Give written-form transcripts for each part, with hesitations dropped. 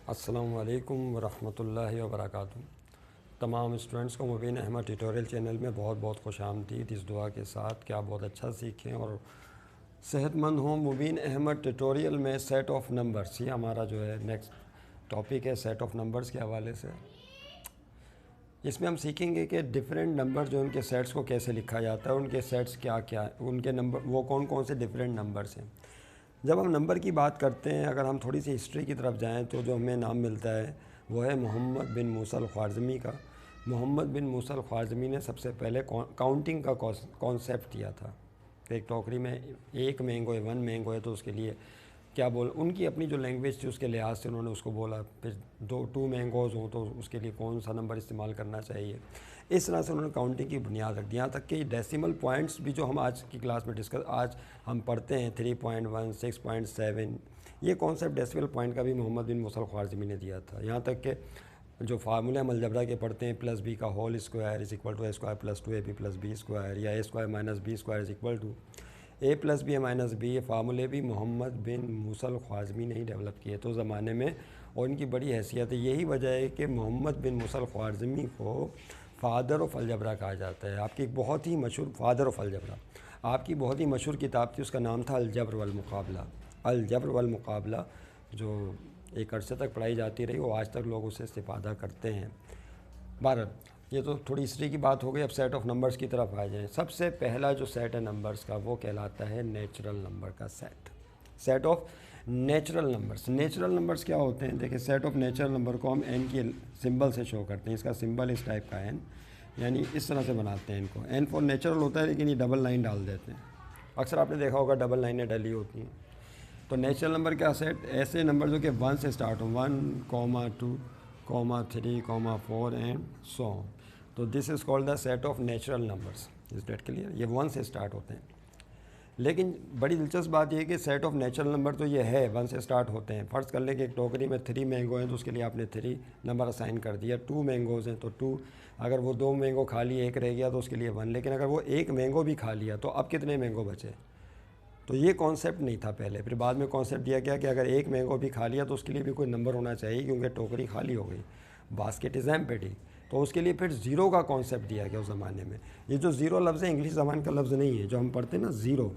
अस्सलामु अलैकुम वरहमतुल्लाहि वबरकातुहू। तमाम स्टूडेंट्स को मुबीन अहमद ट्यूटोरियल चैनल में बहुत बहुत खुशामदीद। इस दुआ के साथ कि आप बहुत अच्छा सीखें और सेहतमंद हों। मुबीन अहमद ट्यूटोरियल में सेट ऑफ नंबर्स, ये हमारा जो है नेक्स्ट टॉपिक है सेट ऑफ नंबर्स के हवाले से। इसमें हम सीखेंगे कि डिफरेंट नंबर जो उनके सेट्स को कैसे लिखा जाता है, उनके सेट्स क्या क्या, उनके नंबर वो कौन कौन से डिफरेंट नंबर्स हैं। जब हम नंबर की बात करते हैं, अगर हम थोड़ी सी हिस्ट्री की तरफ जाएं तो जो हमें नाम मिलता है वो है मोहम्मद बिन मूसा अल-ख्वारिज़मी का। मोहम्मद बिन मूसा अल-ख्वारिज़मी ने सबसे पहले काउंटिंग का कॉन्सेप्ट दिया था। एक टोकरी में एक मैंगो है, 1 मैंगो है, तो उसके लिए क्या बोल, उनकी अपनी जो लैंग्वेज थी उसके लिहाज से उन्होंने उसको बोला। फिर 2 मैंगोज़ हों तो उसके लिए कौन सा नंबर इस्तेमाल करना चाहिए। इस तरह से उन्होंने काउंटिंग की बुनियाद रख दी। यहाँ तक कि डेसिमल पॉइंट्स भी जो हम आज की क्लास में आज हम पढ़ते हैं 3.1, 6.7, ये कॉन्सेप्ट डेसिमल पॉइंट का भी मोहम्मद बिन मूसा अल-ख्वारिज़मी ने दिया था। यहाँ तक कि जो फार्मूले हम अलजबरा के पढ़ते हैं, प्लस बी का whole square is equal to a square plus 2ab plus b square, या a square minus b square is equal to a plus b minus b, ये फार्मूले भी मोहम्मद बिन मूसा अल-ख्वारिज़मी ने ही डेवलप किए तो ज़माने में, और इनकी बड़ी हैसियत है। यही वजह है कि मोहम्मद बिन मूसा अल-ख्वारिज़मी को फ़ादर ऑफ अलजबरा कहा जाता है। आपकी बहुत ही मशहूर फ़ादर ऑफ अलजबरा, आपकी बहुत ही मशहूर किताब थी, उसका नाम था अलजब्र वल मुक़ाबला। अलजब्र वल मुक़ाबला जो एक अरसे तक पढ़ाई जाती रही, वो आज तक लोग उसे इस्तिफ़ादा करते हैं। भारत, ये तो थोड़ी हिस्ट्री की बात हो गई। अब सेट ऑफ नंबर्स की तरफ आ जाए। सबसे पहला जो सेट है नंबर्स का वो कहलाता है नेचुरल नंबर का set. Set of natural numbers. Natural numbers क्या होते हैं? देखिए, सेट ऑफ नेचुरल नंबर को हम एन की सिंबल से शो करते हैं। इसका सिंबल इस टाइप का एन, यानी इस तरह से बनाते हैं इनको। एन फॉर नेचुरल होता है, लेकिन ये डबल लाइन डाल देते हैं। अक्सर आपने देखा होगा डबल लाइनें डली होती हैं। तो नेचुरल नंबर का सेट ऐसे नंबर जो कि 1 से स्टार्ट हो, 1, 2, 3, 4 एंड सो ऑन। तो this is called the set of natural numbers. Is that clear? ये 1 से स्टार्ट होते हैं। लेकिन बड़ी दिलचस्प बात यह है कि सेट ऑफ नेचुरल नंबर तो ये है 1 से स्टार्ट होते हैं। फ़र्ज़ कर लें कि एक टोकरी में 3 मैंगो हैं, तो उसके लिए आपने 3 नंबर असाइन कर दिया। 2 मैंगोज़ हैं तो 2, अगर वो 2 मैंगो खा लिए, एक रह गया तो उसके लिए 1। लेकिन अगर वो 1 मैंगो भी खा लिया तो अब कितने मैंगो बचे? तो ये कॉन्सेप्ट नहीं था पहले। फिर बाद में कॉन्सेप्ट दिया गया कि अगर 1 मैंगो भी खा लिया तो उसके लिए भी कोई नंबर होना चाहिए, क्योंकि टोकरी खाली हो गई, बास्केट इज़ एम्प्टी। तो उसके लिए फिर ज़ीरो का कॉन्सेप्ट दिया गया उस ज़माने में। ये जो ज़ीरो लफ्ज़ है इंग्लिश ज़बान का लफ्ज़ नहीं है जो हम पढ़ते हैं ना, ज़ीरो।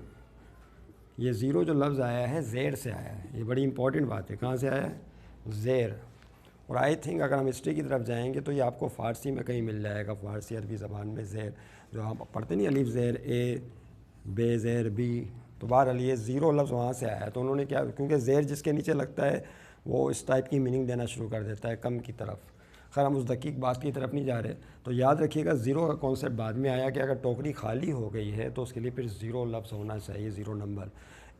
ये ज़ीरो जो लफ्ज़ आया है ज़ेर से आया है। ये बड़ी इंपॉर्टेंट बात है। कहाँ से आया है? ज़ेर। और आई थिंक अगर हम हिस्ट्री की तरफ जाएंगे तो ये आपको फ़ारसी में कहीं मिल जाएगा, फ़ारसी अरबी ज़बान में ज़ेर जो हम पढ़ते नहीं, अलीफ ज़ेर ए, बे ज़ेर बी। तो बहरहाल ये ज़ीरो लफ्ज़ वहाँ से आया है। तो उन्होंने क्या, क्योंकि ज़ेर जिसके नीचे लगता है वो इस टाइप की मीनिंग देना शुरू कर देता है, कम की तरफ। खैर हम उस दकीक बात की तरफ नहीं जा रहे। तो याद रखिएगा, ज़ीरो का कॉन्सेप्ट बाद में आया कि अगर टोकरी खाली हो गई है तो उसके लिए फिर ज़ीरो लफ्ज़ होना चाहिए, ज़ीरो नंबर।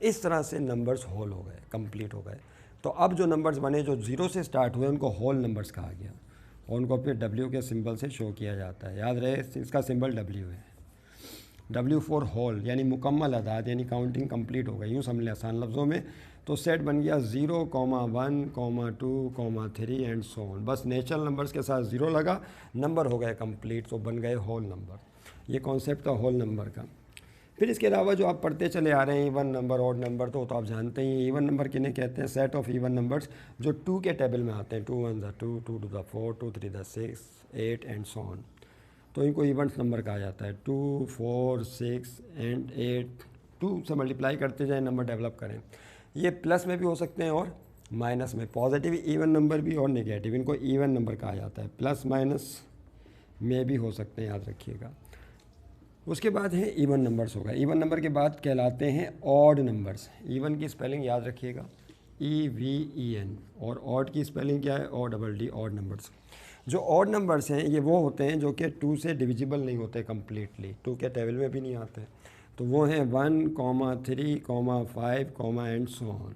इस तरह से नंबर्स होल हो गए, कंप्लीट हो गए। तो अब जो नंबर्स बने जो ज़ीरो से स्टार्ट हुए उनको होल नंबर्स कहा गया, और उनको फिर डब्ल्यू के सिंबल से शो किया जाता है। याद रहे, इसका सिंबल डब्ल्यू है। W फॉर होल, यानी मुकम्मल अदाद, यानी काउंटिंग कंप्लीट हो गई। यूँ समझ लें आसान लफ्ज़ों में। तो सेट बन गया 0, 1, 2, 3 एंड सो ऑन। बस नेचुरल नंबर्स के साथ ज़ीरो लगा, नंबर हो गए कंप्लीट, तो बन गए होल नंबर। ये कॉन्सेप्ट था होल नंबर का। फिर इसके अलावा जो आप पढ़ते चले आ रहे हैं, इवन नंबर, ऑड नंबर, तो आप जानते ही। इवन नंबर किन्हें कहते हैं? सेट ऑफ इवन नंबर्स जो 2 के टेबल में आते हैं। 2 1 2, 2 2 4, 2 3 6, 8 एंड सो ऑन। तो इनको इवेंट्स नंबर कहा जाता है। 2, 4, 6 एंड 8, 2 से मल्टीप्लाई करते जाएं, नंबर डेवलप करें। ये प्लस में भी हो सकते हैं और माइनस में, पॉजिटिव इवन नंबर भी और नेगेटिव, इनको इवन नंबर कहा जाता है। प्लस माइनस में भी हो सकते हैं, याद रखिएगा। उसके बाद है इवन नंबर्स होगा। इवन नंबर के बाद कहलाते हैं ऑड नंबर्स। इवन की स्पेलिंग याद रखिएगा, EVEN, और ऑड की स्पेलिंग क्या है? ODD, odd numbers. जो ऑड नंबर्स हैं ये वो होते हैं जो कि 2 से डिविजिबल नहीं होते कम्प्लीटली, 2 के टेबल में भी नहीं आते। तो वो हैं 1, 3, 5, एंड सो ऑन।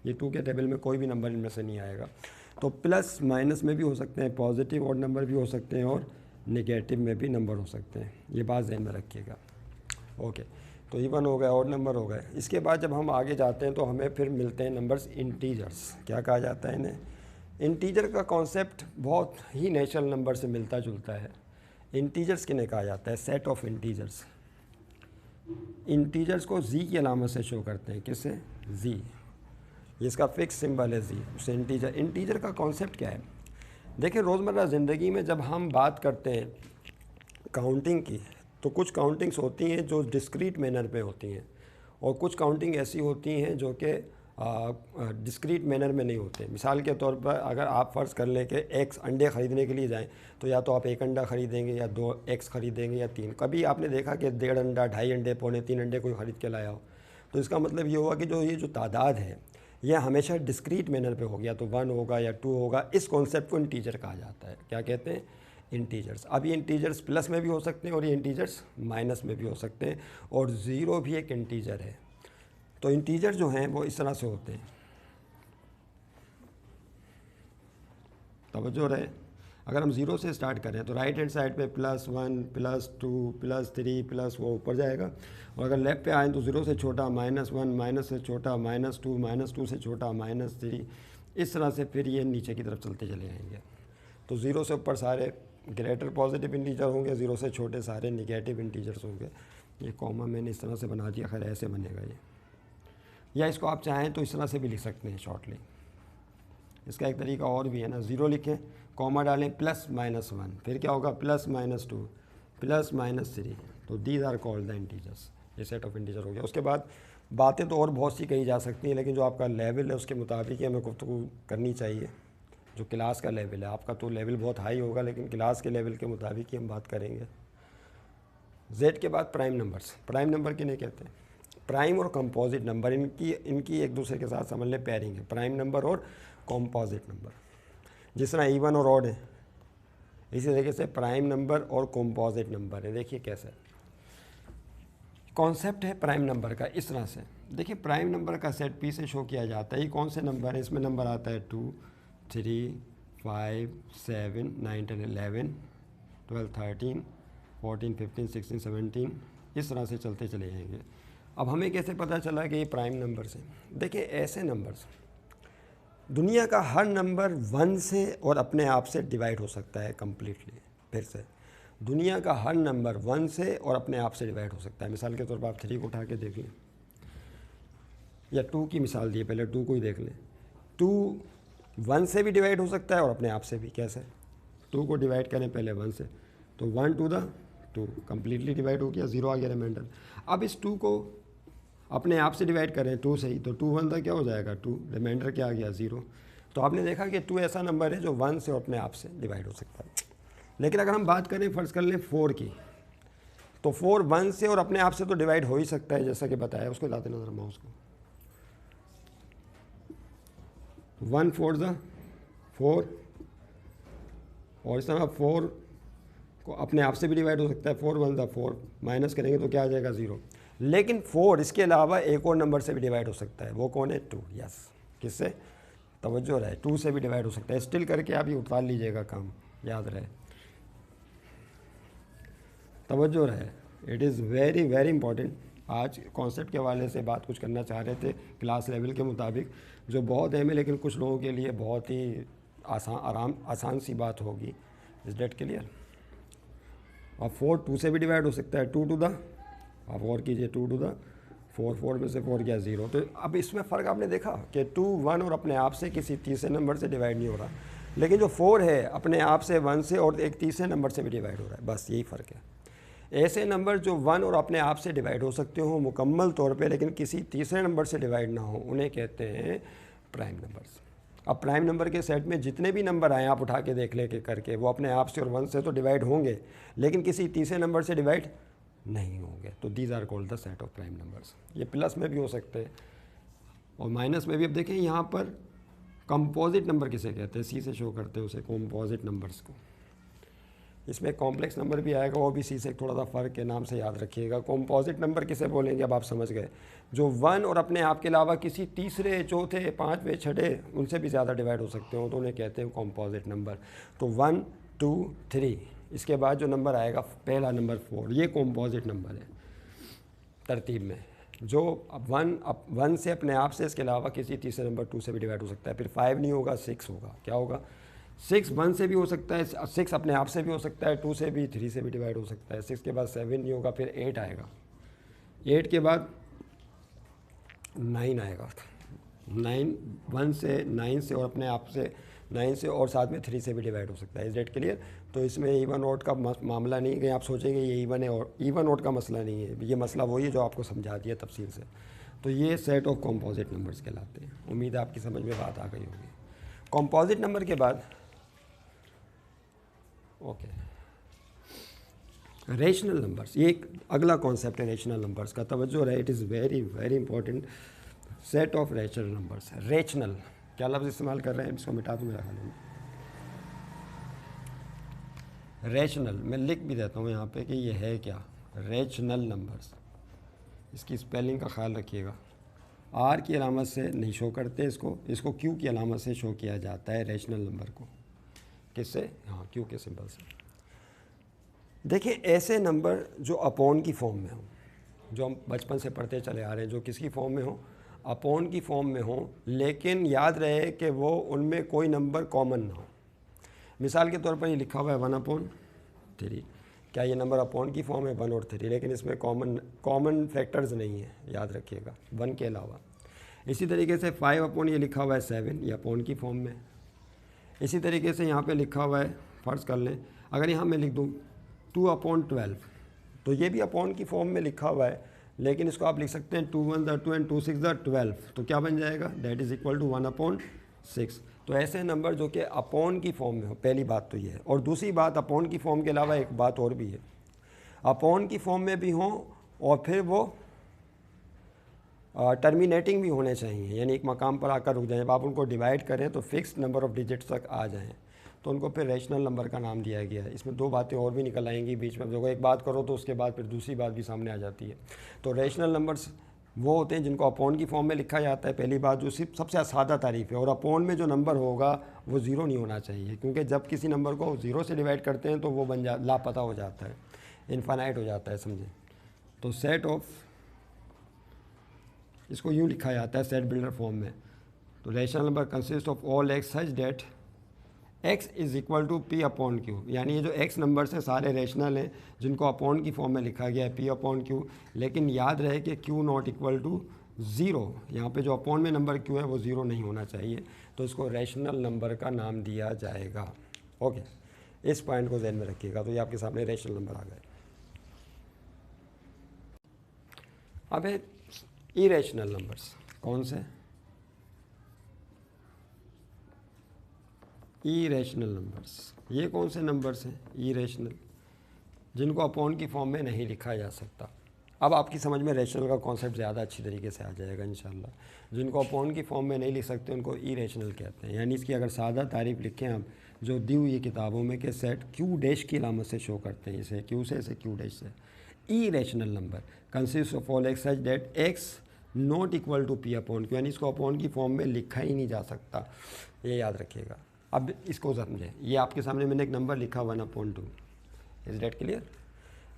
ये 2 के टेबल में कोई भी नंबर इनमें से नहीं आएगा। तो प्लस माइनस में भी हो सकते हैं, पॉजिटिव ऑड नंबर भी हो सकते हैं, और नेगेटिव में भी नंबर हो सकते हैं। ये बात ध्यान में रखिएगा। ओके, तो इवन हो गए, ऑड नंबर हो गए। इसके बाद जब हम आगे जाते हैं तो हमें फिर मिलते हैं नंबर्स इंटीजर्स। क्या कहा जाता है इन्हें? इंटीजर का कॉन्सेप्ट बहुत ही नेचुरल नंबर से मिलता जुलता है। इंटीजर्स किन्हें कहा जाता है? Set of integers. इंटीजर्स को जी की अलामत से शो करते हैं। किससे? जी। ये इसका फिक्स सिंबल है जी, उससे इंटीजर। इंटीजर का कॉन्सेप्ट क्या है? देखिए रोज़मर्रा ज़िंदगी में जब हम बात करते हैं काउंटिंग की, तो कुछ काउंटिंग्स होती हैं जो डिस्क्रीट मैनर पे होती हैं, और कुछ काउंटिंग ऐसी होती हैं जो कि डिस्क्रीट मैनर में नहीं होते। मिसाल के तौर पर अगर आप फ़र्ज़ कर लें कि एक्स अंडे ख़रीदने के लिए जाएं, तो या तो आप 1 अंडा ख़रीदेंगे या 2 एक्स ख़रीदेंगे या 3। कभी आपने देखा कि 1.5 अंडा, 2.5 अंडे, 2.25 अंडे कोई ख़रीद के लाया हो, तो इसका मतलब ये हुआ कि ये जो तादाद है यह हमेशा डिस्क्रीट मैनर पे होगी, या तो 1 होगा या 2 होगा। इस कॉन्सेप्ट को इंटीजर कहा जाता है। क्या कहते हैं? इंटीजर्स। अब ये इंटीजर्स प्लस में भी हो सकते हैं और ये इंटीजर्स माइनस में भी हो सकते हैं, और ज़ीरो भी एक इंटीजर है। तो इंटीजर जो हैं वो इस तरह से होते हैं, तवज्जो रहे। अगर हम ज़ीरो से स्टार्ट करें तो राइट हैंड साइड पे +1 +2 +3 प्लस वो ऊपर जाएगा, और अगर लेफ़्ट पे आए तो ज़ीरो से छोटा -1, माइनस से छोटा -2 से छोटा -3, इस तरह से फिर ये नीचे की तरफ चलते चले जाएंगे। तो ज़ीरो से ऊपर सारे ग्रेटर पॉजिटिव इंटीजर होंगे, ज़ीरो से छोटे सारे निगेटिव इंटीजर्स होंगे। ये कॉमा मैंने इस तरह से बना दिया, खैर ऐसे बनेगा ये, या इसको आप चाहें तो इस तरह से भी लिख सकते हैं शॉर्टली। इसका एक तरीका और भी है ना, ज़ीरो लिखें, कॉमा डालें, +-1, फिर क्या होगा +-2 +-3। तो these are called the integers. ये सेट ऑफ इंटीजर हो गया। उसके बाद बातें तो और बहुत सी कही जा सकती हैं, लेकिन जो आपका लेवल है उसके मुताबिक ही हमें गुफ्तगू करनी चाहिए। जो क्लास का लेवल है, आपका तो लेवल बहुत हाई होगा, लेकिन क्लास के लेवल के मुताबिक ही हम बात करेंगे। जेड के बाद प्राइम नंबर्स। प्राइम नंबर किन्हें कहते हैं? प्राइम और कंपोजिट नंबर, इनकी एक दूसरे के साथ समझ लें पेयरिंग है, प्राइम नंबर और कंपोजिट नंबर। जिस तरह इवन और ऑड है, इसी तरीके से प्राइम नंबर और कंपोजिट नंबर है। देखिए कैसे कॉन्सेप्ट है प्राइम नंबर का, इस तरह से देखिए। प्राइम नंबर का सेट पी से शो किया जाता है। ये कौन से नंबर है? इसमें नंबर आता है 2, 3, 5, 7, 9, 10, 11, 12, 13, 14, 15, 16, 17, इस तरह से चलते चले जाएंगे। अब हमें कैसे पता चला कि ये प्राइम नंबर्स हैं? देखिए ऐसे नंबर्स, दुनिया का हर नंबर 1 से और अपने आप से डिवाइड हो सकता है कम्प्लीटली। फिर से दुनिया का हर नंबर 1 से और अपने आप से डिवाइड हो सकता है। मिसाल के तौर पर आप 3 को उठा के देख लें, या 2 की मिसाल दी, पहले 2 को ही देख लें। 2 1 से भी डिवाइड हो सकता है और अपने आप से भी। कैसे? 2 को डिवाइड करें पहले 1 से, तो 1 to the 2 कम्प्लीटली डिवाइड हो गया, 0 आ गया रिमाइंडर। अब इस 2 को अपने आप से डिवाइड करें 2 से ही, तो 2 1 क्या हो जाएगा 2, रिमाइंडर क्या आ गया 0। तो आपने देखा कि 2 ऐसा नंबर है जो 1 से और अपने आप से डिवाइड हो सकता है। लेकिन अगर हम बात करें फ़र्ज़ कर लें 4 की, तो 4 1 से और अपने आप से तो डिवाइड हो ही सकता है, जैसा कि बताया। उसको लाते नजर माउस को, 1 4 ज़ा 4, और इस तरह 4 को अपने आप से भी डिवाइड हो सकता है। 4 1 ज़ा 4, माइनस करेंगे तो क्या आ जाएगा 0। लेकिन 4 इसके अलावा एक और नंबर से भी डिवाइड हो सकता है, वो कौन है? 2। यस, किससे? तवज्जो रहे, 2 से भी डिवाइड हो सकता है। स्टिल करके आप ये उतार लीजिएगा, काम याद रहे, तवज्जो रहे। It is very very important. आज कॉन्सेप्ट के हवाले से बात कुछ करना चाह रहे थे क्लास लेवल के मुताबिक, जो बहुत अहम है, लेकिन कुछ लोगों के लिए बहुत ही आसान सी बात होगी। इस डेट क्लियर? और 4 2 से भी डिवाइड हो सकता है, 2 to the, आप और कीजिए 2 to the 4, 4 में से 4 क्या 0। तो अब इसमें फ़र्क आपने देखा कि 2 1 और अपने आप से किसी तीसरे नंबर से डिवाइड नहीं हो रहा, लेकिन जो 4 है अपने आप से 1 से और एक तीसरे नंबर से भी डिवाइड हो रहा है। बस यही फ़र्क है। ऐसे नंबर जो 1 और अपने आप से डिवाइड हो सकते हो मुकम्मल तौर पे, लेकिन किसी तीसरे नंबर से डिवाइड ना हो, उन्हें कहते हैं प्राइम नंबर्स। अब प्राइम नंबर के सेट में जितने भी नंबर आए आप उठा के देख ले के करके, वो अपने आप से और 1 से तो डिवाइड होंगे, लेकिन किसी तीसरे नंबर से डिवाइड नहीं होंगे। तो these are called the set of prime numbers. ये प्लस में भी हो सकते हैं और माइनस में भी। अब देखें यहाँ पर कंपोजिट नंबर किसे कहते हैं? सी से शो करते हैं उसे, कंपोजिट नंबर्स को। इसमें कॉम्प्लेक्स नंबर भी आएगा, वो भी सी से थोड़ा सा फ़र्क के नाम से याद रखिएगा। कंपोजिट नंबर किसे बोलेंगे? अब आप समझ गए, जो 1 और अपने आप के अलावा किसी तीसरे, चौथे, पाँचवें, छठे उनसे भी ज़्यादा डिवाइड हो सकते हो, तो उन्हें कहते हैं कंपोजिट नंबर। तो 1 2 3, इसके बाद जो नंबर आएगा पहला नंबर 4, ये कंपोजिट नंबर है तरतीब में। जो अब 1 से अपने आप से, इसके अलावा किसी तीसरे नंबर 2 से भी डिवाइड हो सकता है। फिर 5 नहीं होगा, 6 होगा। क्या होगा? 6 1 से भी हो सकता है, 6 अपने आप से भी हो सकता है, 2 से भी, 3 से भी डिवाइड हो सकता है। 6 के बाद 7 नहीं होगा, फिर 8 आएगा, 8 के बाद 9 आएगा, 9 1 से 9 से और अपने आप से 9 से और साथ में 3 से भी डिवाइड हो सकता है। Is that clear? तो इसमें इवन ऑड का मामला नहीं है, आप सोचेंगे ये इवन है, और इवन ऑड का मसला नहीं है, ये मसला वही है जो आपको समझा दिया तफसील से। तो ये सेट ऑफ कॉम्पोजिट नंबर्स कहलाते हैं। उम्मीद है आपकी समझ में बात आ गई होगी। कॉम्पोजिट नंबर के बाद ओके, रेशनल नंबर्स, ये एक अगला कॉन्सेप्ट है रेशनल नंबर्स का, तवज्जो रहे, it is very very important. Set of rational numbers, rational क्या लफ्ज़ इस्तेमाल कर रहे हैं, इसको मिटा दूँ मेरा ख्याल में। रेशनल मैं लिख भी देता हूँ यहाँ पे कि ये है क्या, रेशनल नंबर्स। इसकी स्पेलिंग का ख्याल रखिएगा, आर की अलामत से नहीं शो करते इसको क्यू की अलामत से शो किया जाता है रेशनल नंबर को। किससे? हाँ, क्यू के सिंबल से। देखिए, ऐसे नंबर जो अपॉन की फॉर्म में हो, जो हम बचपन से पढ़ते चले आ रहे हैं, जो किसकी फॉर्म में हो, अपॉन की फॉर्म में हो, लेकिन याद रहे कि वो उनमें कोई नंबर कॉमन ना हो। मिसाल के तौर पर ये लिखा हुआ है 1/3, क्या ये नंबर अपॉन की फॉर्म है 1 और 3, लेकिन इसमें कॉमन फैक्टर्स नहीं है, याद रखिएगा 1 के अलावा। इसी तरीके से 5 ये लिखा हुआ है 7, ये अपॉन की फॉर्म में। इसी तरीके से यहाँ पे लिखा हुआ है, फ़र्ज़ कर लें अगर यहाँ मैं लिख दूँ 2/12, तो ये भी अपॉन की फॉर्म में लिखा हुआ है, लेकिन इसको आप लिख सकते हैं 2 1 2 एंड 2 6 12, तो क्या बन जाएगा, दैट इज़ इक्वल टू 1/6। तो ऐसे नंबर जो कि अपॉन की फॉर्म में हो, पहली बात तो ये है। और दूसरी बात, अपॉन की फॉर्म के अलावा एक बात और भी है, अपॉन की फॉर्म में भी हों और फिर वो टर्मिनेटिंग भी होने चाहिए, यानी एक मकाम पर आकर रुक जाए। जब आप उनको डिवाइड करें तो फिक्स नंबर ऑफ़ डिजिट्स तक आ जाएं, तो उनको फिर रेशनल नंबर का नाम दिया गया है। इसमें दो बातें और भी निकल आएंगी बीच में, जो एक बात करो तो उसके बाद फिर दूसरी बात भी सामने आ जाती है। तो रेशनल नंबर्स वो होते हैं जिनको अपॉन की फॉर्म में लिखा जाता है, पहली बात, जो सिर्फ सबसे सादा तारीफ़ है। और अपॉन में जो नंबर होगा वो ज़ीरो नहीं होना चाहिए, क्योंकि जब किसी नंबर को ज़ीरो से डिवाइड करते हैं तो वो लापता हो जाता है, इनफाइनाइट हो जाता है, समझें। तो सेट ऑफ, इसको यूँ लिखा जाता है सेट बिल्डर फॉर्म में। तो rational number consist of all x such that x is equal to p upon q, यानी ये जो x नंबर्स हैं सारे रेशनल हैं जिनको अपॉन की फॉर्म में लिखा गया है p अपॉन क्यू, लेकिन याद रहे कि q not equal to zero. यहाँ पे जो अपॉन में नंबर q है वो ज़ीरो नहीं होना चाहिए, तो इसको रेशनल नंबर का नाम दिया जाएगा। ओके, इस पॉइंट को ध्यान में रखिएगा। तो ये आपके सामने रेशनल नंबर आ गए। अब है इरेशनल नंबर्स, कौन से? Irrational numbers. ये कौन से नंबर्स हैं इरेशनल, जिनको अपॉन की फॉर्म में नहीं लिखा जा सकता। अब आपकी समझ में रेशनल का कॉन्सेप्ट ज़्यादा अच्छी तरीके से आ जाएगा इंशाल्लाह। जिनको अपॉन की फॉर्म में नहीं लिख सकते उनको इरेशनल कहते हैं। यानी इसकी अगर सादा तारीफ लिखें हम, जो दी हुई किताबों में कि सेट क्यू डैश की अलामत से शो करते हैं, इसे क्यू से, इसे क्यू डैश से। Irrational number consist of all x such that x not equal to p upon q, यानी इसको अपॉन की फॉर्म में लिखा ही नहीं जा सकता, ये याद रखिएगा। अब इसको समझें, ये आपके सामने मैंने एक नंबर लिखा 1/2, इज डेट क्लियर?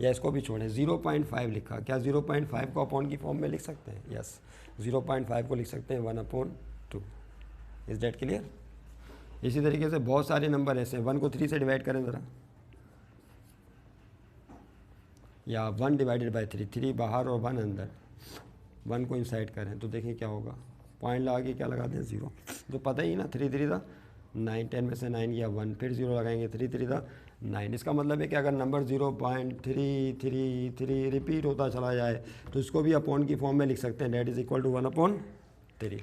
या इसको भी छोड़ें, 0.5 लिखा, क्या 0.5 को अपॉन की फॉर्म में लिख सकते हैं? यस, 0.5 को लिख सकते हैं 1/2, इज डेट क्लियर? इसी तरीके से बहुत सारे नंबर ऐसे हैं, 1 को 3 से डिवाइड करें ज़रा, या 1 डिवाइडेड बाई 3, 3 बाहर और 1 अंदर, 1 को इनसाइड करें तो देखिए क्या होगा, पॉइंट लगा के क्या लगा दें 0, तो पता ही ना 3 3 था 9, 10 में से 9 या 1, फिर 0 लगाएंगे, 3 3 था 9। इसका मतलब है कि अगर नंबर 0.333 रिपीट होता चला जाए तो इसको भी अपॉन की फॉर्म में लिख सकते हैं, डेट इज़ इक्वल टू 1/3।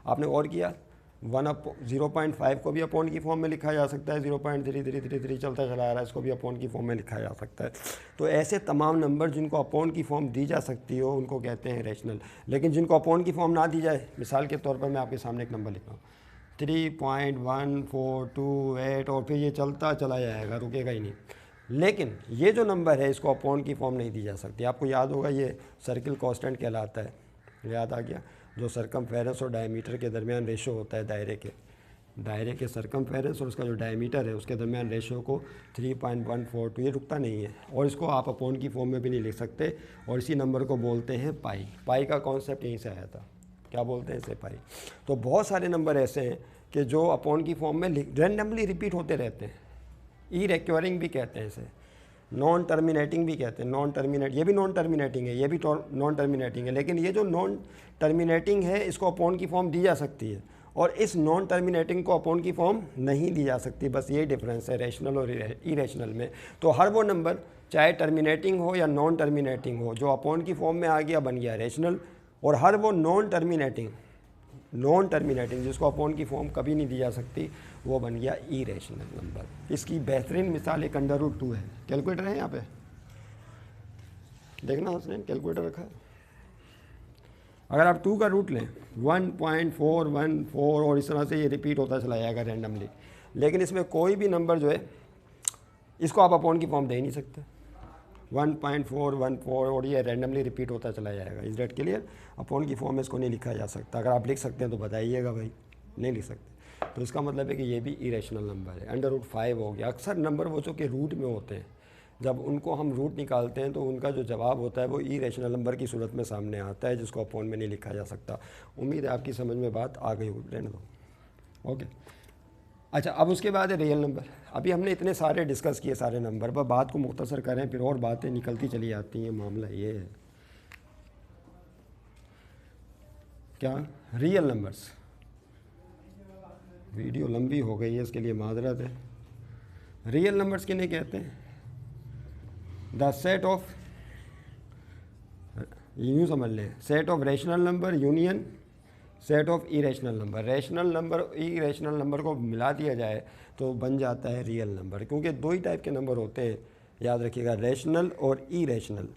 आपने और किया 0.5 को भी अपॉन की फॉर्म में लिखा जा सकता है, 0.3333 चलता चला आ रहा है, इसको भी अपॉन की फॉर्म में लिखा जा सकता है। तो ऐसे तमाम नंबर जिनको अपॉन की फॉर्म दी जा सकती हो उनको कहते हैं रेशनल। लेकिन जिनको अपॉन की फॉर्म ना दी जाए, मिसाल के तौर पर मैं आपके सामने एक नंबर लिख रहा हूँ 3.1428, और फिर ये चलता चला जाएगा, रुकेगा ही नहीं। लेकिन ये जो नंबर है इसको अपॉन की फॉर्म नहीं दी जा सकती। आपको याद होगा ये सर्किल कांस्टेंट कहलाता है, याद आ गया, जो सरकमफेरेंस और डायमीटर के दरमियान रेशो होता है, दायरे के सरकमफेरेंस और उसका जो डायमीटर है उसके दरमियान रेशो को 3.142, ये रुकता नहीं है। और इसको आप अपॉन की फॉर्म में भी नहीं लिख सकते, और इसी नंबर को बोलते हैं पाई का कॉन्सेप्ट यहीं से आया था, क्या बोलते हैं इसे, पाई। तो बहुत सारे नंबर ऐसे हैं कि जो अपॉन की फॉर्म में रैंडमली रिपीट होते रहते हैं, ई रिकरिंग भी कहते हैं इसे। नॉन टर्मिनेटिंग भी कहते हैं, नॉन टर्मिनेट, ये भी नॉन टर्मिनेटिंग है, ये भी नॉन टर्मिनेटिंग है, लेकिन ये जो नॉन टर्मिनेटिंग है इसको अपॉन की फॉर्म दी जा सकती है और इस नॉन टर्मिनेटिंग को अपॉन की फॉर्म नहीं दी जा सकती। बस यही डिफरेंस है रैशनल और इरेशनल में। तो हर वो नंबर चाहे टर्मिनेटिंग हो या नॉन टर्मिनेटिंग हो जो अपॉन की फॉर्म में आ गया बन गया रैशनल, और हर वो नॉन टर्मिनेटिंग जिसको अपॉन की फॉर्म कभी नहीं दी जा सकती वो बन गया इरेशनल नंबर। इसकी बेहतरीन मिसाल एक √2 है। कैलकुलेटर है यहाँ पे, देखना उसने कैलकुलेटर रखा है। अगर आप 2 का रूट लें 1.414 और इस तरह से ये रिपीट होता चला जाएगा रैंडमली, लेकिन इसमें कोई भी नंबर जो है इसको आप अपॉन की फॉर्म दे ही नहीं सकते। 1.414 और ये रैंडमली रिपीट होता चला जाएगा। इस डेट के लिए अपॉन की फॉर्म में इसको नहीं लिखा जा सकता। अगर आप लिख सकते हैं तो बताइएगा भाई, नहीं लिख सकते तो इसका मतलब है कि ये भी इरेशनल नंबर है। √5 हो गया। अक्सर नंबर वो जो कि रूट में होते हैं, जब उनको हम रूट निकालते हैं तो उनका जो जवाब होता है वो इरेशनल नंबर की सूरत में सामने आता है, जिसको अपॉन में नहीं लिखा जा सकता। उम्मीद है आपकी समझ में बात आ गई होगी, रहने दो। ओके, अच्छा अब उसके बाद है रियल नंबर। अभी हमने इतने सारे डिस्कस किए सारे नंबर पर, बात को मुख्तसर करें फिर और बातें निकलती चली जाती हैं। मामला ये है क्या, रियल नंबर्स। वीडियो लंबी हो गई है इसके लिए माजरत है। रियल नंबर्स किन्हें कहते हैं? द सेट ऑफ, यूँ समझ लें, set of rational number union set of irrational number. Rational number irrational number को मिला दिया जाए तो बन जाता है रियल नंबर, क्योंकि 2 ही टाइप के नंबर होते हैं, याद रखिएगा, रैशनल और इरेशनल,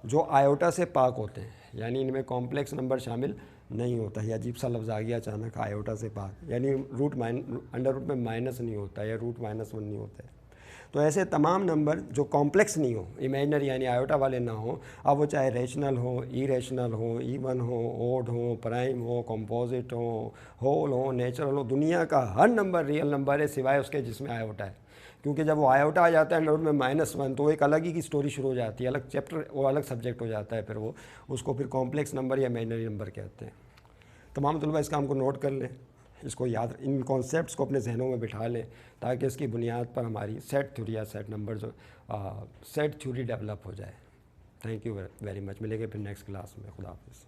जो आयोटा से पाक होते हैं, यानी इनमें कॉम्प्लेक्स नंबर शामिल नहीं होता। या अजीब सा लफ्ज़ आ गया अचानक, आयोटा से पाक, यानी अंडर रूट में माइनस नहीं होता या √-1 नहीं होता है। तो ऐसे तमाम नंबर जो कॉम्प्लेक्स नहीं हो, इमेजनरी यानी आयोटा वाले ना हो, अब वो चाहे रैशनल हो, इरेशनल हो, इवन हो, ओड हो, प्राइम हो, कंपोजिट हो, होल हो, नेचुरल हो, दुनिया का हर नंबर रियल नंबर है सिवाय उसके जिसमें आयोटा है। क्योंकि जब वो आयोटा आ जाता है अंडर रूट में -1 तो एक अलग ही की स्टोरी शुरू हो जाती है, अलग चैप्टर, वो अलग सब्जेक्ट हो जाता है। फिर वो उसको फिर कॉम्प्लेक्स नंबर या इमेजनरी नंबर कहते हैं। तमाम तलबा इस काम को नोट कर लें, इसको याद, इन कॉन्सेप्ट्स को अपने जहनों में बिठा लें, ताकि इसकी बुनियाद पर हमारी सेट थ्योरी या सेट नंबर जो सेट थ्योरी डेवलप हो जाए। Thank you very much. मिलेंगे फिर नेक्स्ट क्लास में। खुदा हाफिज़।